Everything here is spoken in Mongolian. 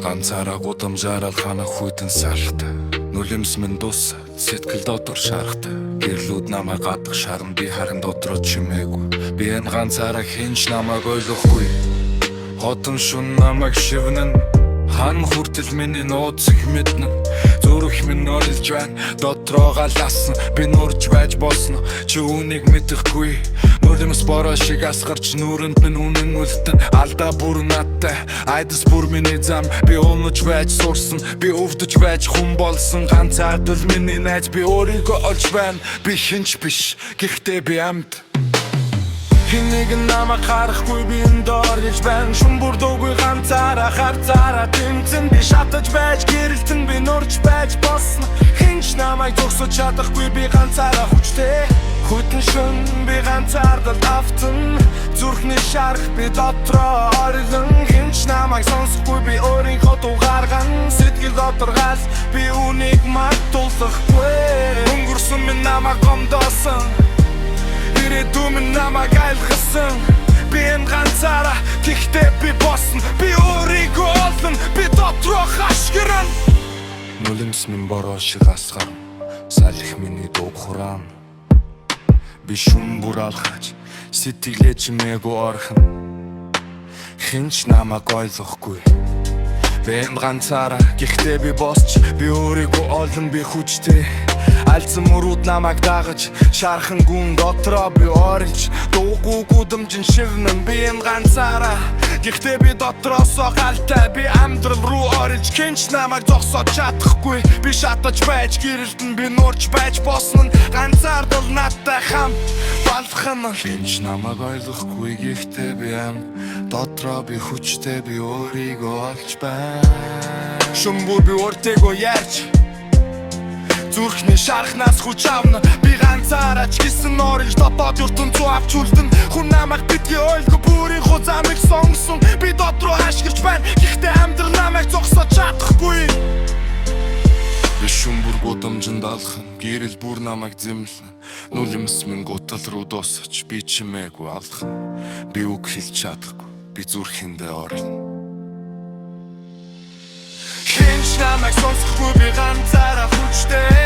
ганцаараа гудамжаараа ханах хүйтэн салхтай нүлэмс минь дус сэтгэл дотор шарахтай гэрлүүд намайг гадах шаран би харин дотроо чимээгүй би энэ ганцаараа хинч намайг ойлгохгүй хотон шун намайг шивнэн хан хүртэл миний нууцыг мэднэ зүрх минь орилж байна дотроо галаасан би нурж байж болно чи үүнийг мэдэхгүй нүлэмс бороо шиг асгарч нүрэнд минь үнэн үлдэн алдаа бүр надтай айдас бүр миний зам би унаж байж сурсан би өвдөж байж хүн болсон ганцаард л миний найз би өөрийгөө олж байна би хинч биш гэхдээ би амьд Хинэг намайг харахгүй би энэ дорж байна шүмбүр дуугүй ганцаараа харцаараа тэмцэн би шатаж байж гэрэлтэн би нурж байж босно хинч намайг зогсож чадахгүй би ганцаараа хүчтэй хүйтэн шүн би ганцаардал автан зүрхний шарах би дотроо орилон хинч намайг сонсохгүй би өөрийнхөө дугаарган сэтгэл дотор гал би үнийг мартуулахгүй өнгөрсөн минь намайг гомдоосон Ирээдүйн намайг айлгсан би энэ ганцаараа гэхдээ би босно би өөрийгөө олно би дотроо хашгиран Нүлэмс минь бороо шиг асгар салхи миний дуу хураан би шүн бүр алхаж сэтгэлээ чимээгүй орхон хинч намайг ойлгохгүй би энэ ганцаараа гэхдээ би босч би өөрийгөө олно би хүчтэй Альцсан мөрүүд намайг дагаж шархан гүн дотроо би орж дуугүй гудамжин шивнэн би энэ ганцаараа гэхдээ би дотроосоо галтай би амьдрал руу орж хинч намайг зогсоод чадахгүй би шатаж байж гэрэлтэн би нурж байж босно ганцаард л надтай хам балхан хинч намайг ойлгохгүй гэхдээ би дотроо би хүчтэй би өөрийгөө олж байна шүмбүр би өөртөө ярьж Зүрхний шархнаас хүч авна би ганцаараа ч гэсэн орж дотоод ертөнд зүү авч үлдэн хүн намайг битгий ойлгоо бүрийнхөө замыг сонгосон би дотроо хашгирч байна гэхдээ амьдрал намайг зогсоод чадахгүй би шүмбүр гудамжинд алхан гэрэл бүр намайг зэмлэн нүлэмс минь гутал руу дуусч би чимээгүй алхан би үг хэлж чадахгүй би зүрхэндээ орно Хинч намайг сонсохгүй би ганцаараа хүчтэй